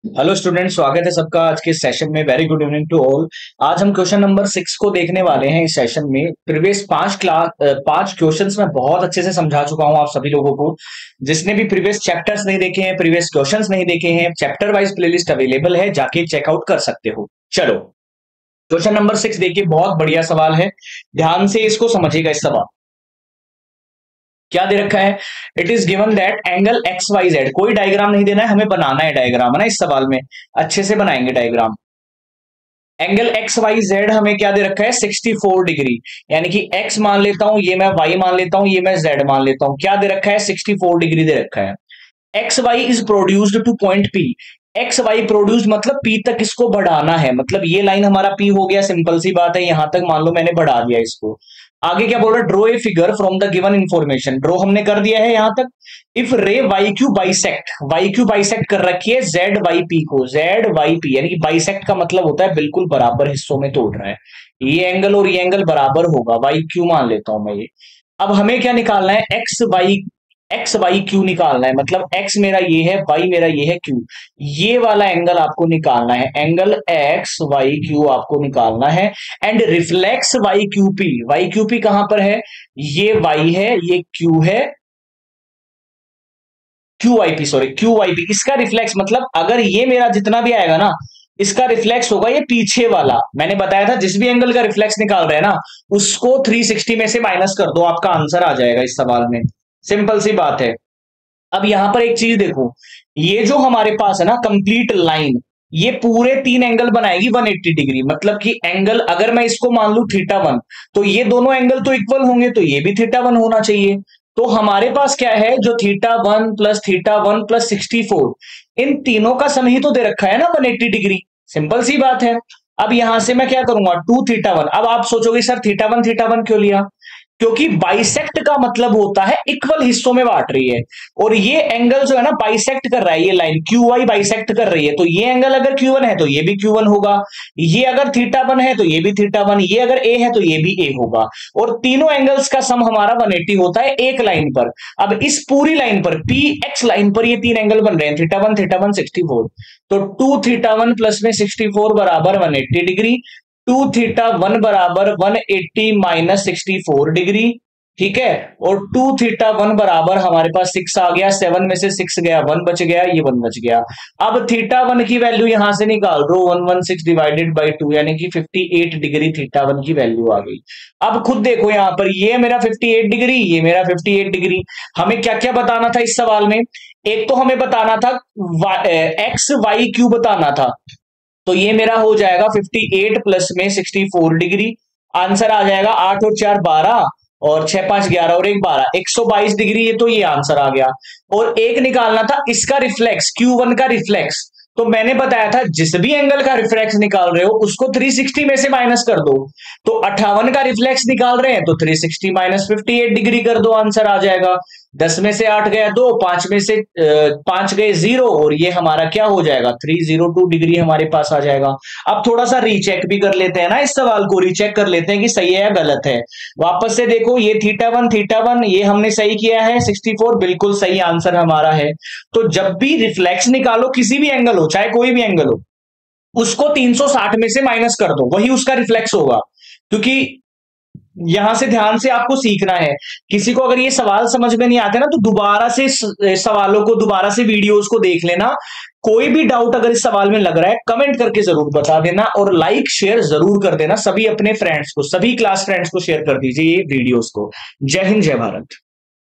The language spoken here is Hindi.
हेलो स्टूडेंट, स्वागत है सबका आज के सेशन में। Very good evening to all. आज हम क्वेश्चन नंबर 6 को देखने वाले हैं इस सेशन में। प्रीवियस 5 क्वेश्चंस मैं बहुत अच्छे से समझा चुका हूं आप सभी लोगों को। जिसने भी प्रीवियस चैप्टर्स नहीं देखे हैं, प्रीवियस क्वेश्चंस नहीं देखे हैं, चैप्टर वाइज प्लेलिस्ट अवेलेबल है, जाके चेकआउट कर सकते हो। चलो क्वेश्चन नंबर 6 देखिए, बहुत बढ़िया सवाल है, ध्यान से इसको समझिएगा। इस सवाल क्या दे रखा है? It is given that angle X Y Z, कोई डायग्राम नहीं देना है, हमें बनाना है डायग्राम, है ना। इस सवाल में अच्छे से बनाएंगे diagram. Angle X Y Z हमें क्या दे रखा है? 64 डिग्री, यानी कि एक्स मान लेता हूं, ये मैं वाई मान लेता हूं, ये मैं जेड मान लेता हूं। क्या दे रखा है? 64 डिग्री दे रखा है। X Y is produced to point P. X Y produce मतलब पी तक इसको बढ़ाना है, मतलब ये लाइन हमारा पी हो गया, सिंपल सी बात है। यहां तक मान लो मैंने बढ़ा दिया इसको। आगे क्या बोल रहा है? Draw a figure from the given information. Draw हमने कर दिया है यहां तक। इफ रे वाई क्यू बाइसेक्ट कर रखी है जेड वाई पी को, जेड वाई पी, यानी कि बाइसेक्ट का मतलब होता है बिल्कुल बराबर हिस्सों में तोड़ रहा है। ये एंगल और ये एंगल बराबर होगा, वाई क्यू मान लेता हूं मैं ये। अब हमें क्या निकालना है? एक्स वाई क्यू निकालना है, मतलब एक्स मेरा ये है, वाई मेरा ये है, क्यू ये वाला एंगल आपको निकालना है। एंगल एक्स वाई क्यू आपको निकालना है। And reflex Y Q P कहां पर है? ये वाई है, ये क्यू है, क्यू वाई पी। इसका रिफ्लेक्स मतलब अगर ये मेरा जितना भी आएगा ना, इसका रिफ्लेक्स होगा ये पीछे वाला। मैंने बताया था जिस भी एंगल का रिफ्लेक्स निकाल रहे हैं ना, उसको 360 में से माइनस कर दो, आपका आंसर आ जाएगा इस सवाल में। सिंपल सी बात है। अब यहां पर एक चीज देखो, ये जो हमारे पास है ना कंप्लीट लाइन, ये पूरे 3 एंगल बनाएगी 180 डिग्री। मतलब कि एंगल अगर मैं इसको मान लू θ1, तो ये दोनों एंगल तो इक्वल होंगे, तो ये भी θ1 होना चाहिए। तो हमारे पास क्या है? जो θ1 प्लस 64, इन तीनों का सम ही तो दे रखा है ना 180 डिग्री। सिंपल सी बात है। अब यहां से मैं क्या करूंगा? 2θ1। अब आप सोचोगे सर θ1 क्यों लिया? क्योंकि बाइसेक्ट का मतलब होता है इक्वल हिस्सों में बांट रही है, और ये एंगल जो है ना बाइसेक्ट कर रहा है, ये लाइन क्यू वाई बाइसेक्ट कर रही है, तो ये एंगल अगर Q1 है तो ये भी Q1 होगा, ये अगर θ1 है तो ये भी θ1, ये अगर A है तो ये भी A होगा। और तीनों एंगल्स का सम हमारा 180 होता है एक लाइन पर। अब इस पूरी लाइन पर पी एक्स लाइन पर ये 3 एंगल बन रहे हैं, θ1 64। तो 2θ1 प्लस में 64 बराबर 180 डिग्री। 2θ1 बराबर 180 माइनस 64 डिग्री, ठीक है। और 2θ1 बराबर हमारे पास 6 आ गया, 7 में से 6 गया, 1 बच गया, ये 1 बच गया। अब θ1 की वैल्यू यहां से निकाल दो, 116 डिवाइडेड बाई 2, यानी कि 58 डिग्री θ1 की वैल्यू आ गई। अब खुद देखो यहां पर, ये मेरा 58 डिग्री, ये मेरा 58 डिग्री। हमें क्या क्या बताना था इस सवाल में? एक तो हमें बताना था एक्स वाई क्यू बताना था, तो ये मेरा हो जाएगा 58 प्लस में 64 डिग्री। आंसर आ जाएगा 8 और 4 12, और 6 5 11 और 1 12, 122 डिग्री। ये तो ये आंसर आ गया। और एक निकालना था इसका रिफ्लेक्स, Q1 का रिफ्लेक्स। तो मैंने बताया था जिस भी एंगल का रिफ्लेक्स निकाल रहे हो उसको 360 में से माइनस कर दो। तो 58 का रिफ्लेक्स निकाल रहे हैं तो 360 माइनस 58 डिग्री कर दो, आंसर आ जाएगा। 10 में से 8 गया 2, 5 में से 5 गए 0, और ये हमारा क्या हो जाएगा? 302 डिग्री हमारे पास आ जाएगा। अब थोड़ा सा रीचेक भी कर लेते हैं ना, इस सवाल को रीचेक कर लेते हैं कि सही है या गलत है। वापस से देखो, ये θ1 ये हमने सही किया है, 64 बिल्कुल सही आंसर हमारा है। तो जब भी रिफ्लेक्स निकालो किसी भी एंगल हो, चाहे कोई भी एंगल हो, उसको 360 में से माइनस कर दो, वही उसका रिफ्लेक्स होगा। क्योंकि यहां से ध्यान से आपको सीखना है। किसी को अगर ये सवाल समझ में नहीं आते ना, तो दोबारा से सवालों को, दोबारा से वीडियोस को देख लेना। कोई भी डाउट अगर इस सवाल में लग रहा है कमेंट करके जरूर बता देना, और लाइक शेयर जरूर कर देना। सभी अपने फ्रेंड्स को, सभी क्लास फ्रेंड्स को शेयर कर दीजिए ये वीडियोस को। जय हिंद, जय भारत।